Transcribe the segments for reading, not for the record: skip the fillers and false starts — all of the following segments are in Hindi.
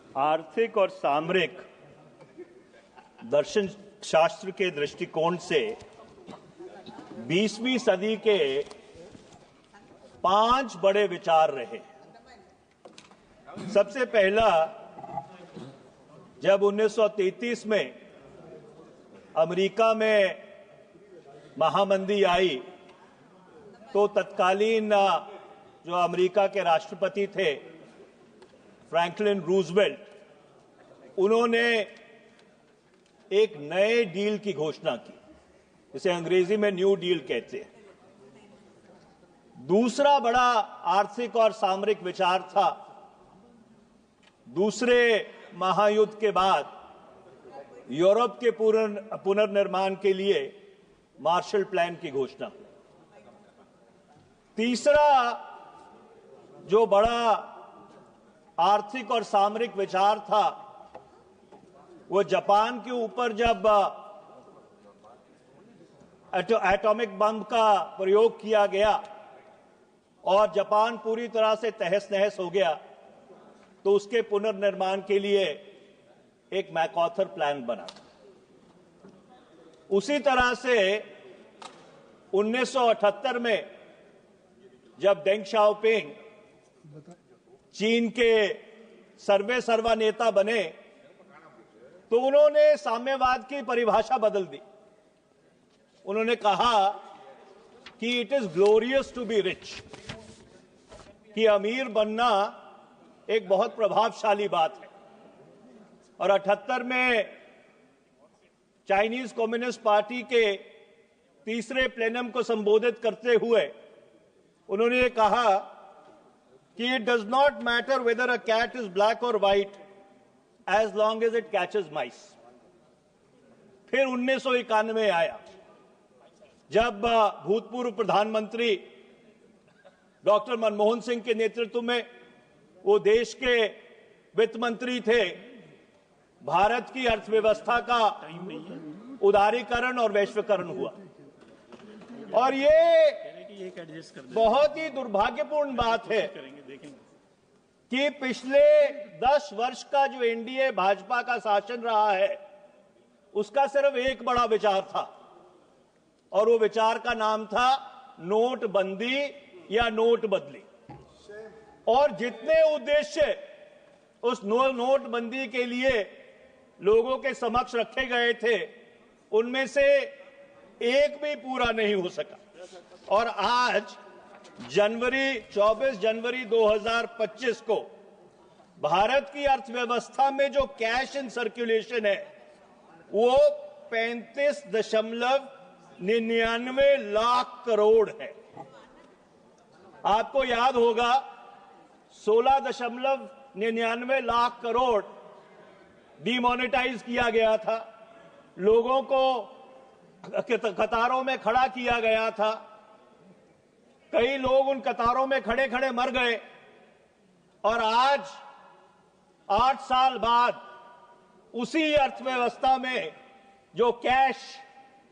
आर्थिक और सामरिक दर्शन शास्त्र के दृष्टिकोण से 20वीं सदी के 5 बड़े विचार रहे। सबसे पहला, जब 1933 में अमेरिका में महामंदी आई तो तत्कालीन जो अमेरिका के राष्ट्रपति थे फ्रैंकलिन रूजवेल्ट, उन्होंने एक नए डील की घोषणा की, जिसे अंग्रेजी में न्यू डील कहते हैं। दूसरा बड़ा आर्थिक और सामरिक विचार था दूसरे महायुद्ध के बाद यूरोप के पुनर्निर्माण के लिए मार्शल प्लान की घोषणा। तीसरा जो बड़ा आर्थिक और सामरिक विचार था वो जापान के ऊपर जब एटॉमिक बम का प्रयोग किया गया और जापान पूरी तरह से तहस नहस हो गया, तो उसके पुनर्निर्माण के लिए एक मैकआर्थर प्लान बना। उसी तरह से 1978 में जब डेंग शाओपिंग चीन के सर्वा नेता बने तो उन्होंने साम्यवाद की परिभाषा बदल दी। उन्होंने कहा कि it is glorious to be rich, कि अमीर बनना एक बहुत प्रभावशाली बात है। और 78 में चाइनीज कम्युनिस्ट पार्टी के तीसरे प्लेनम को संबोधित करते हुए उन्होंने कहा कि it does not matter whether a cat is black और white as long as it catches mice. फिर 1991 आया, जब भूतपूर्व प्रधानमंत्री डॉक्टर मनमोहन सिंह के नेतृत्व में वो देश के वित्त मंत्री थे। भारत की अर्थव्यवस्था का उदारीकरण और वैश्वीकरण हुआ। और ये बहुत ही दुर्भाग्यपूर्ण बात है कि पिछले 10 वर्ष का जो एनडीए भाजपा का शासन रहा है उसका सिर्फ एक बड़ा विचार था, और वो विचार का नाम था नोटबंदी या नोट बदली। और जितने उद्देश्य उस नोटबंदी के लिए लोगों के समक्ष रखे गए थे उनमें से एक भी पूरा नहीं हो सका। और आज 24 जनवरी 2025 को भारत की अर्थव्यवस्था में जो कैश इन सर्कुलेशन है वो 35.99 लाख करोड़ है। आपको याद होगा 16.99 लाख करोड़ डिमोनेटाइज किया गया था, लोगों को कतारों में खड़ा किया गया था, कई लोग उन कतारों में खड़े खड़े मर गए। और आज 8 साल बाद उसी अर्थव्यवस्था में जो कैश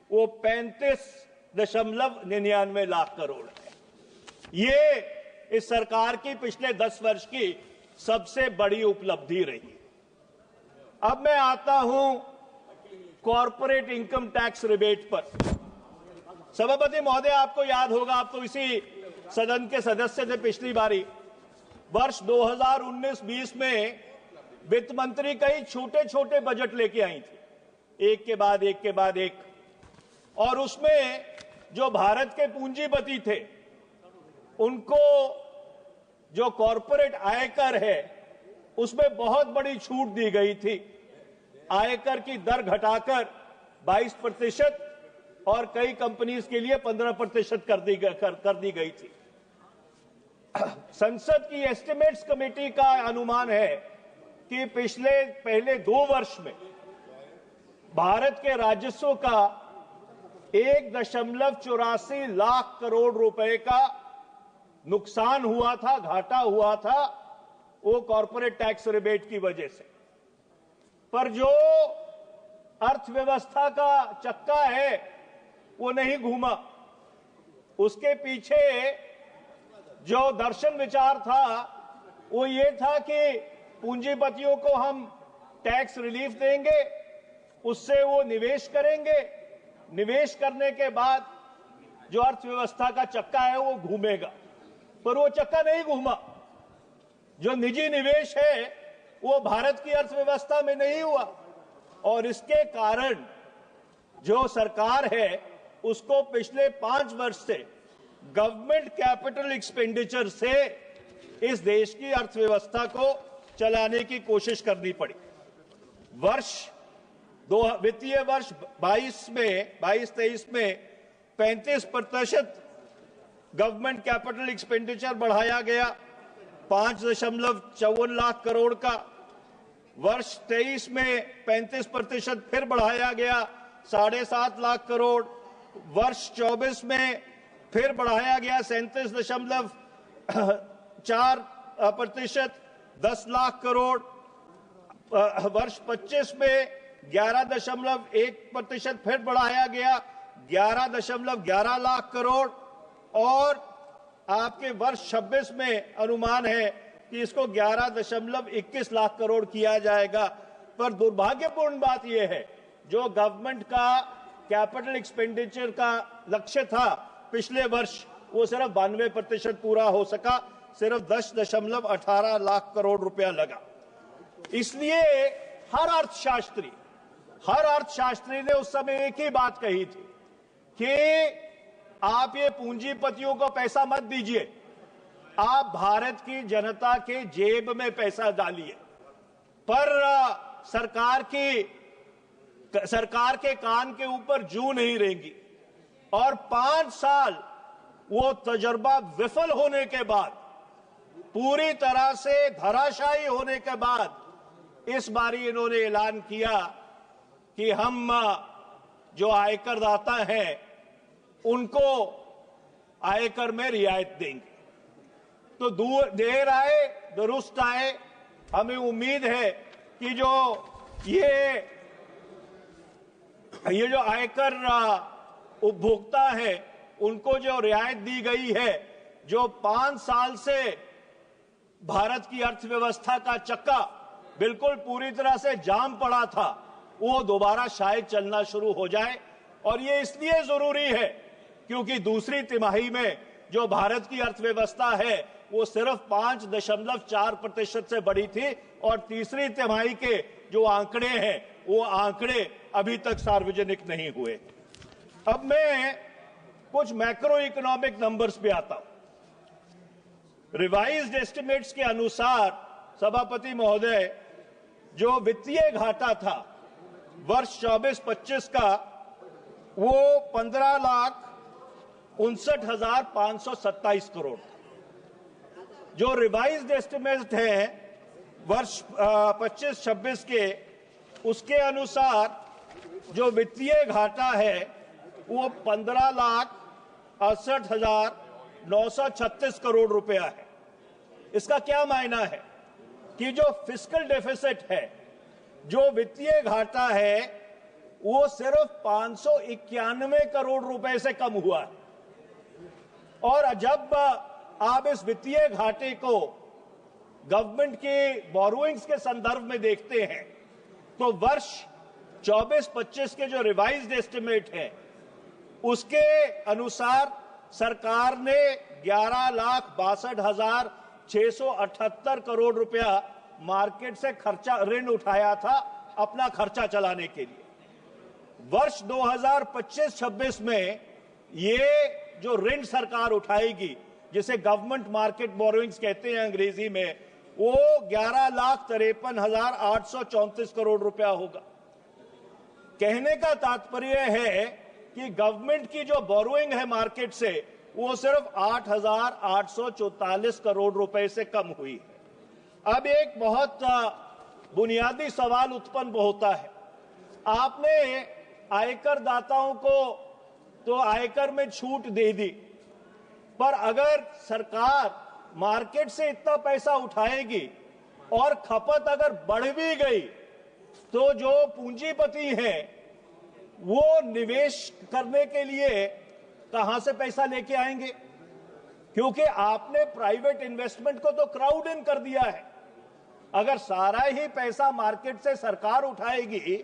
वो 35.99 लाख करोड़ है। ये इस सरकार की पिछले 10 वर्ष की सबसे बड़ी उपलब्धि रही। अब मैं आता हूं कॉर्पोरेट इनकम टैक्स रिबेट पर। सभापति महोदय, आपको याद होगा, आप तो इसी सदन के सदस्य थे पिछली बारी। वर्ष 2019-20 में वित्त मंत्री कई छोटे छोटे बजट लेके आई थी, एक के बाद एक के बाद एक। और उसमें जो भारत के पूंजीपति थे उनको जो कॉर्पोरेट आयकर है उसमें बहुत बड़ी छूट दी गई थी। आयकर की दर घटाकर 22% और कई कंपनीज के लिए 15% कर दी गई थी। संसद की एस्टिमेट्स कमेटी का अनुमान है कि पहले 2 वर्ष में भारत के राजस्व का 1.84 लाख करोड़ रुपए का नुकसान हुआ था, घाटा हुआ था, वो कॉर्पोरेट टैक्स रिबेट की वजह से। पर जो अर्थव्यवस्था का चक्का है वो नहीं घूमा। उसके पीछे जो दर्शन विचार था वो ये था कि पूंजीपतियों को हम टैक्स रिलीफ देंगे, उससे वो निवेश करेंगे, निवेश करने के बाद जो अर्थव्यवस्था का चक्का है वो घूमेगा। पर वो चक्का नहीं घूमा। जो निजी निवेश है वो भारत की अर्थव्यवस्था में नहीं हुआ, और इसके कारण जो सरकार है उसको पिछले 5 वर्ष से गवर्नमेंट कैपिटल एक्सपेंडिचर से इस देश की अर्थव्यवस्था को चलाने की कोशिश करनी पड़ी। वित्तीय वर्ष 22-23 में 35% गवर्नमेंट कैपिटल एक्सपेंडिचर बढ़ाया गया, 5.54 लाख करोड़ का। वर्ष 23 में 35% फिर बढ़ाया गया, 7.5 लाख करोड़। वर्ष 24 में फिर बढ़ाया गया 37.4%, 10 लाख करोड़। वर्ष 25 में 11.1% फिर बढ़ाया गया, 11.11 लाख करोड़। और आपके वर्ष 26 में अनुमान है कि इसको 11.21 लाख करोड़ किया जाएगा। पर दुर्भाग्यपूर्ण बात यह है, जो गवर्नमेंट का कैपिटल एक्सपेंडिचर का लक्ष्य था पिछले वर्ष, वो सिर्फ 92% पूरा हो सका, सिर्फ 10.18 लाख करोड़ रुपया लगा। इसलिए हर अर्थशास्त्री ने उस समय एक ही बात कही थी कि आप ये पूंजीपतियों को पैसा मत दीजिए, आप भारत की जनता के जेब में पैसा डालिए। पर सरकार के कान के ऊपर जूं नहीं रहेंगी, और 5 साल वो तजर्बा विफल होने के बाद, पूरी तरह से धराशायी होने के बाद, इस बारी इन्होंने ऐलान किया कि हम जो आयकर दाता हैं उनको आयकर में रियायत देंगे। तो देर आए दुरुस्त आए, हमें उम्मीद है कि जो आयकर उपभोक्ता है उनको जो रियायत दी गई है, जो 5 साल से भारत की अर्थव्यवस्था का चक्का बिल्कुल पूरी तरह से जाम पड़ा था, वो दोबारा शायद चलना शुरू हो जाए। और ये इसलिए जरूरी है क्योंकि दूसरी तिमाही में जो भारत की अर्थव्यवस्था है वो सिर्फ 5.4% से बढ़ी थी, और तीसरी तिमाही के जो आंकड़े हैं वो आंकड़े अभी तक सार्वजनिक नहीं हुए। अब मैं कुछ मैक्रो इकोनॉमिक नंबर्स पे आता हूं। रिवाइज्ड एस्टिमेट्स के अनुसार सभापति महोदय, जो वित्तीय घाटा था वर्ष 24-25 का, वो 15,59,527 करोड़ था। जो रिवाइज्ड एस्टिमेट है वर्ष 25-26 के, उसके अनुसार जो वित्तीय घाटा है वो 15,68,936 करोड़ रुपया है। इसका क्या मायना है कि जो फिस्कल डेफिसिट है, जो वित्तीय घाटा है, वो सिर्फ 591 करोड़ रुपए से कम हुआ है। और जब आप इस वित्तीय घाटे को गवर्नमेंट के बोरोइंग्स के संदर्भ में देखते हैं, तो वर्ष 24-25 के जो रिवाइज्ड एस्टिमेट है उसके अनुसार सरकार ने 11,62,678 करोड़ रुपया मार्केट से ऋण उठाया था अपना खर्चा चलाने के लिए। वर्ष 2025-26 में ये जो ऋण सरकार उठाएगी, जिसे गवर्नमेंट मार्केट बोरोइंग्स कहते हैं अंग्रेजी में, वो 11,53,834 करोड़ रुपया होगा। कहने का तात्पर्य है कि गवर्नमेंट की जो बोरोइंग है मार्केट से, वो सिर्फ 8,844 करोड़ रुपए से कम हुई है। अब एक बहुत बुनियादी सवाल उत्पन्न होता है, आपने आयकर दाताओं को तो आयकर में छूट दे दी, पर अगर सरकार मार्केट से इतना पैसा उठाएगी और खपत अगर बढ़ भी गई, तो जो पूंजीपति हैं वो निवेश करने के लिए कहां से पैसा लेके आएंगे? क्योंकि आपने प्राइवेट इन्वेस्टमेंट को तो क्राउड इन कर दिया है। अगर सारा ही पैसा मार्केट से सरकार उठाएगी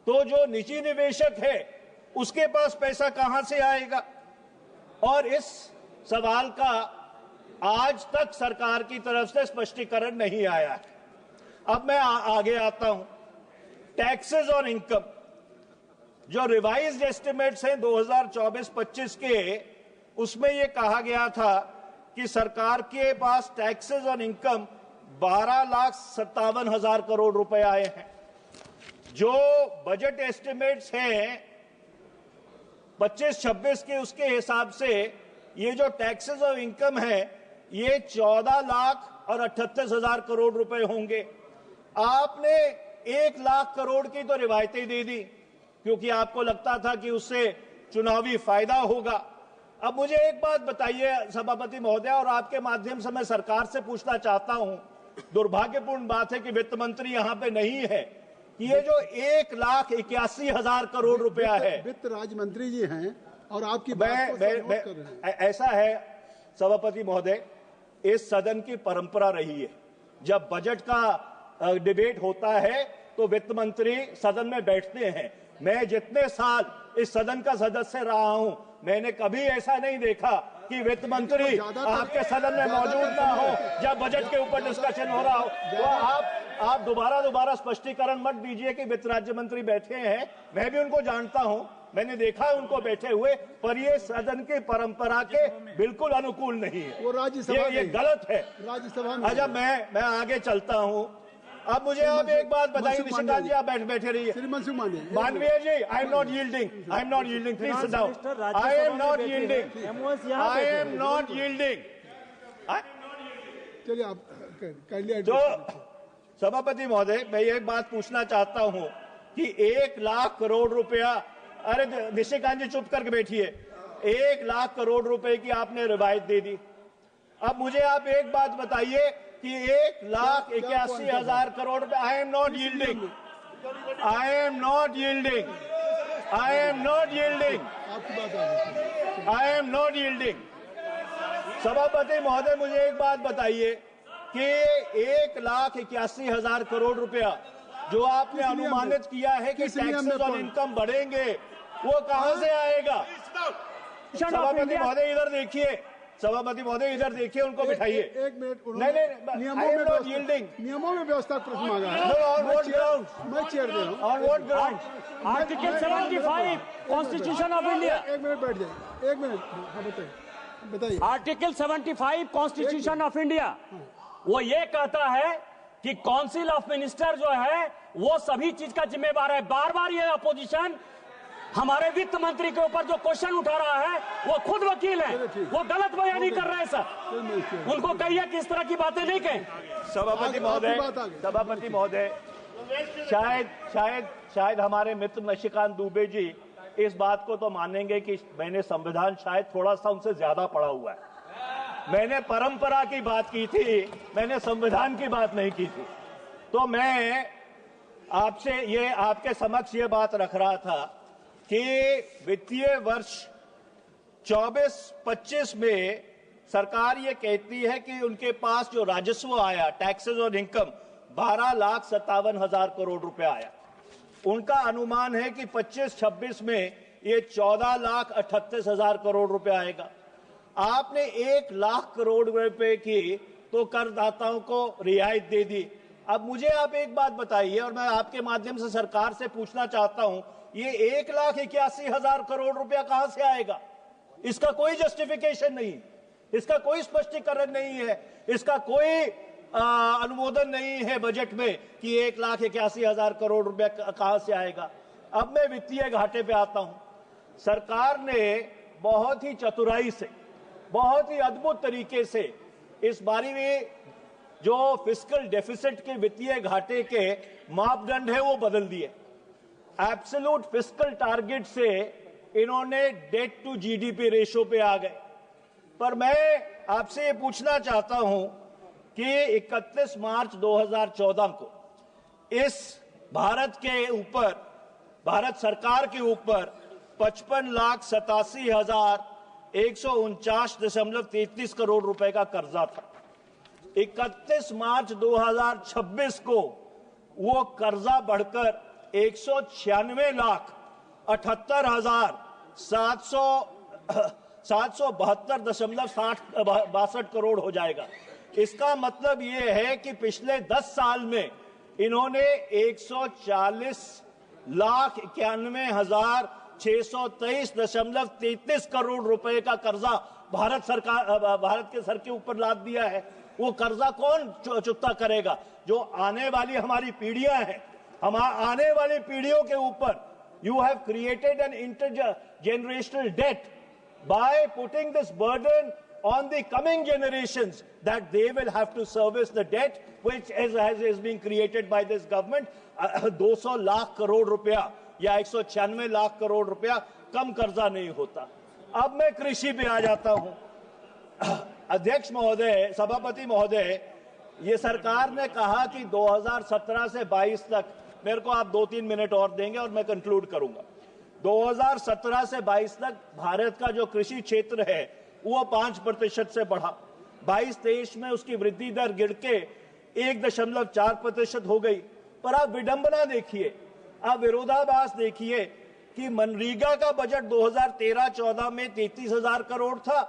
तो जो निजी निवेशक है उसके पास पैसा कहां से आएगा? और इस सवाल का आज तक सरकार की तरफ से स्पष्टीकरण नहीं आया है। अब मैं आगे आता हूं। टैक्सेस ऑन इनकम, जो रिवाइज्ड एस्टिमेट्स हैं 2024-25 के, उसमें यह कहा गया था कि सरकार के पास टैक्सेस ऑन इनकम 12,57,000 करोड़ रुपए आए हैं। जो बजट एस्टिमेट्स हैं 25-26 के, उसके हिसाब से ये जो टैक्सेस ऑफ इनकम है ये 14,38,000 करोड़ रुपए होंगे। आपने 1 लाख करोड़ की तो रिवायतें दे दी क्योंकि आपको लगता था कि उससे चुनावी फायदा होगा। अब मुझे एक बात बताइए सभापति महोदय, और आपके माध्यम से मैं सरकार से पूछना चाहता हूं, दुर्भाग्यपूर्ण बात है कि वित्त मंत्री यहां पे नहीं है, कि ये जो 1,81,000 करोड़ रुपया है, वित्त राज्य मंत्री जी हैं और आपकी बात को सहमत कर रहे हैं। ऐसा है सभापति महोदय, इस सदन की परंपरा रही है, जब बजट का डिबेट होता है तो वित्त मंत्री सदन में बैठते हैं। मैं जितने साल इस सदन का सदस्य रहा हूं, मैंने कभी ऐसा नहीं देखा कि वित्त मंत्री आपके सदन में मौजूद ना हो जब बजट के ऊपर डिस्कशन हो रहा हो। तो आप दोबारा स्पष्टीकरण मत दीजिए कि वित्त राज्य मंत्री बैठे हैं। मैं भी उनको जानता हूं, मैंने देखा है उनको बैठे हुए, पर ये सदन की परंपरा के बिल्कुल अनुकूल नहीं है। वो राज्यसभा ये गलत है राज्यसभा में। अच्छा, मैं आगे चलता हूं। अब मुझे आप एक बात बताइए, निशिकांत जी आप बैठे रहिए। मानवीय जी, I am not yielding, please sit down. I am not yielding. चलिए आप कर लिया। तो सभापति महोदय, मैं एक बात पूछना चाहता हूं कि 1 लाख करोड़ रुपया, अरे निशिकांत जी चुप करके बैठिए, 1 लाख करोड़ रुपए की आपने रिवायत दे दी। अब मुझे आप एक बात बताइए कि 1,81,000 करोड़ रुपए, आई एम नॉट यील्डिंग, सभापति महोदय मुझे एक बात बताइए कि 1,81,000 करोड़ रुपया जो आपने अनुमानित किया है कि टैक्सेस ऑन इनकम बढ़ेंगे, वो कहां से आएगा? सभापति महोदय इधर देखिए, उनको बिठाइए। एक मिनट, नियमों में व्यवस्था प्रश्न मांगा है। मैं चेयर दे रहा हूँ। On what ground? Article 75 constitution of India. एक मिनट बैठ जाए, एक मिनट। हाँ बताइए। आर्टिकल 75 कॉन्स्टिट्यूशन ऑफ इंडिया वो ये कहता है कि काउंसिल ऑफ मिनिस्टर जो है वो सभी चीज का जिम्मेवार है। बार बार ये अपोजिशन हमारे वित्त मंत्री के ऊपर जो क्वेश्चन उठा रहा है, वो खुद वकील है, वो गलत बयानी कर रहे हैं सर। उनको कहिए कि इस तरह की बातें नहीं कहें। सभापति महोदय, शायद हमारे मित्र निशिकांत दुबे जी इस बात को तो मानेंगे कि मैंने संविधान शायद थोड़ा सा उनसे ज्यादा पढ़ा हुआ है। मैंने परंपरा की बात की थी, मैंने संविधान की बात नहीं की थी। तो मैं आपसे आपके समक्ष ये बात रख रहा था कि वित्तीय वर्ष 24-25 में सरकार ये कहती है कि उनके पास जो राजस्व आया टैक्सेस ऑन इनकम 12,57,000 करोड़ रुपए आया। उनका अनुमान है कि 25-26 में ये 14,38,000 करोड़ रुपए आएगा। आपने 1 लाख करोड़ रुपए की तो करदाताओं को रियायत दे दी। अब मुझे आप एक बात बताइए, और मैं आपके माध्यम से सरकार से पूछना चाहता हूं, ये 1,81,000 करोड़ रुपया कहां से आएगा? इसका कोई जस्टिफिकेशन नहीं, इसका कोई स्पष्टीकरण नहीं है, इसका कोई अनुमोदन नहीं है बजट में कि 1,81,000 करोड़ रुपया कहां से आएगा। अब मैं वित्तीय घाटे पे आता हूं। सरकार ने बहुत ही चतुराई से, बहुत ही अद्भुत तरीके से इस बारी में जो फिस्कल डेफिसिट के वित्तीय घाटे के मापदंड है वो बदल दिए। एब्सोल्यूट फिस्कल टारगेट से इन्होंने डेट टू जीडीपी रेशो पे आ गए। पर मैं आपसे ये पूछना चाहता हूं कि 31 मार्च 2014 को इस भारत सरकार के ऊपर 55,87,149.33 करोड़ रुपए का कर्जा था। 31 मार्च 2026 को वो कर्जा बढ़कर 196,78,772.62 करोड़ हो जाएगा। इसका मतलब ये है कि पिछले 10 साल में इन्होंने 140,91,623.33 करोड़ रुपए का कर्जा भारत के सर के ऊपर लाद दिया है। वो कर्जा कौन चुकता करेगा? जो आने वाली हमारी पीढ़ियां हैं, हम आने वाली पीढ़ियों के ऊपर you have created an intergenerational debt by putting this burden on the coming generations that they will have to service the debt which is being created by this government। 200 lakh crore रुपया या 196 लाख करोड़ रुपया कम कर्जा नहीं होता। अब मैं कृषि पे आ जाता हूं। अध्यक्ष महोदय, सभापति महोदय, ये सरकार ने कहा कि 2017 से 22 तक, मेरे को आप 2-3 मिनट और देंगे और मैं कंक्लूड करूंगा। 2017 से 22 तक भारत का जो कृषि क्षेत्र है वो 5% से बढ़ा। 22-23 में उसकी वृद्धि दर गिर के 1.4% हो गई। पर आप विडंबना देखिए, आप विरोधाभास देखिए कि मनरेगा का बजट 2013-14 में 33,000 करोड़ था,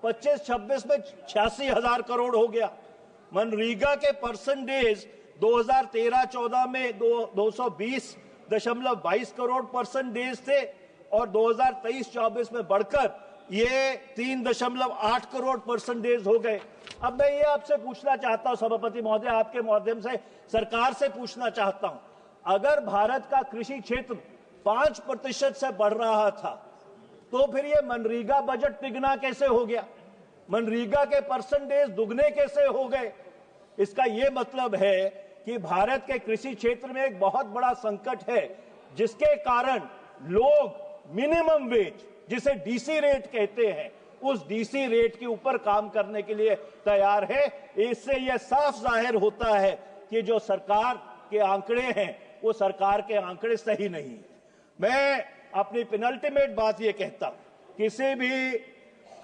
25-26 में 86,000 करोड़ हो गया। मनरेगा के परसेंटेज 2013-14 में 220.22 करोड़ परसेंटेज थे और 2023-24 में बढ़कर ये 3.8 करोड़ परसेंटेज हो गए। अब मैं ये आपसे पूछना चाहता हूं सभापति महोदय, आपके माध्यम से सरकार से पूछना चाहता हूं, अगर भारत का कृषि क्षेत्र 5% से बढ़ रहा था तो फिर ये मनरेगा बजट तिगुना कैसे हो गया? मनरेगा के परसेंटेज दुगने कैसे हो गए? इसका ये मतलब है कि भारत के कृषि क्षेत्र में एक बहुत बड़ा संकट है, जिसके कारण लोग मिनिमम वेज, जिसे डीसी रेट कहते हैं, उस डीसी रेट के ऊपर काम करने के लिए तैयार है। इससे यह साफ जाहिर होता है कि जो सरकार के आंकड़े हैं वो सरकार के आंकड़े सही नहीं है। मैं अपनी पेनल्टीमेट बात ये कहता हूं, किसी भी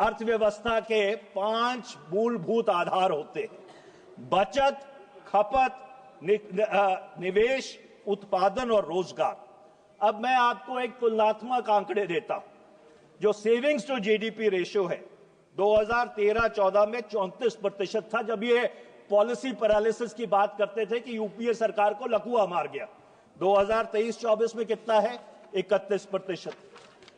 अर्थव्यवस्था के 5 मूलभूत आधार होते हैं: बचत, खपत, निवेश, उत्पादन और रोजगार। अब मैं आपको एक तुलनात्मक आंकड़े देता हूं। जो सेविंग्स टू जीडीपी रेशियो है 2013-14 में 34% था, जब ये पॉलिसी पैरालिसिस की बात करते थे कि यूपीए सरकार को लकवा मार गया। 2023-24 में कितना है? 31%।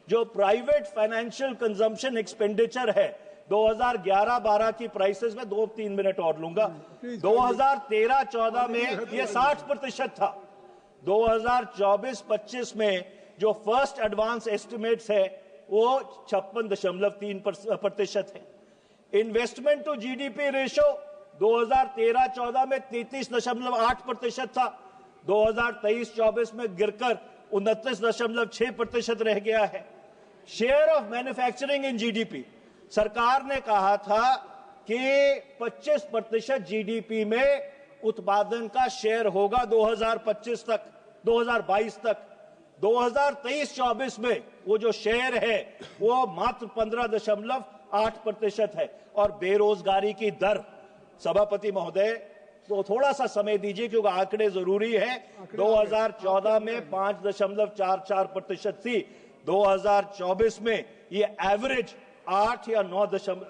जो प्राइवेट फाइनेंशियल कंजम्पशन एक्सपेंडिचर है 2011-12 की प्राइसेस में 2-3 मिनट और लूंगा, 2013-14 में ये 60% था। 2024-25 में जो फर्स्ट एडवांस एस्टिमेट्स है वो 56.3% है। इन्वेस्टमेंट टू जीडीपी रेशियो 2013-14 में 33.8% था, 2023-24 में गिरकर 29.6% रह गया है। Share of manufacturing in GDP, सरकार ने कहा था कि 25% जीडीपी में उत्पादन का शेयर होगा 2022 तक। 2023-24 में वो जो शेयर है वो मात्र 15.8% है। और बेरोजगारी की दर, सभापति महोदय, तो थोड़ा सा समय दीजिए क्योंकि आंकड़े जरूरी है। 2014 में 5.44% थी, 2024 में ये एवरेज 8 या 9%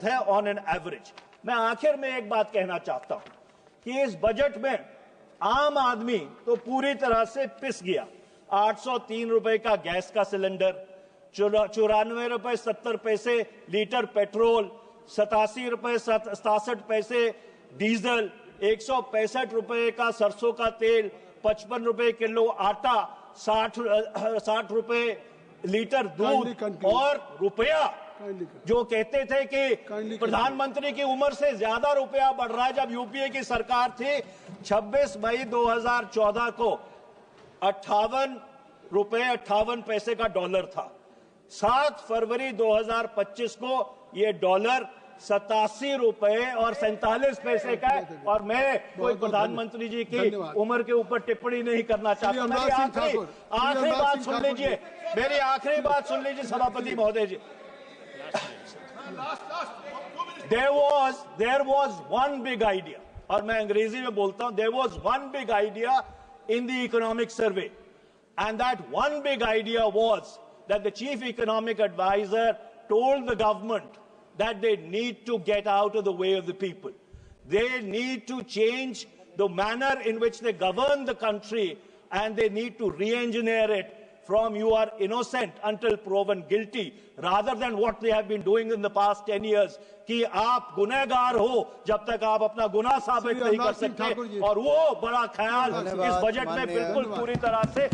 है ऑन एन एवरेज। मैं आखिर में एक बात कहना चाहता हूं कि इस बजट में आम आदमी तो पूरी तरह से पिस गया। 803 रुपए का गैस का सिलेंडर, 94 रुपए 70 पैसे लीटर पेट्रोल, 87 रुपए 67 पैसे डीजल, 165 रुपए का सरसों का तेल, 55 रुपए किलो आटा, 60 रुपए लीटर दूध और रुपया जो कहते थे कि प्रधानमंत्री की उम्र से ज्यादा रुपया बढ़ रहा है। जब यूपीए की सरकार थी 26 मई 2014 को 58 रुपए 58 पैसे का डॉलर था। 7 फरवरी 2025 को ये डॉलर 87 रुपए और 47 पैसे का है। और मैं कोई प्रधानमंत्री जी की उम्र के ऊपर टिप्पणी नहीं करना चाहता। मेरी आखिरी बात सुन लीजिए, सभापति महोदय जी। there was one big idea, और मैं अंग्रेजी में बोलता हूं, there was one big idea in the economic survey, and that one big idea was that the chief economic advisor told the government that they need to get out of the way of the people. They need to change the manner in which they govern the country, and they need to re-engineer it from you are innocent until proven guilty, rather than what they have been doing in the past 10 years, कि आप गुनहगार हो जब तक आप अपना गुनाह साबित नहीं कर सकते, और वो बड़ा ख्याल इस बजट में बिल्कुल पूरी तरह से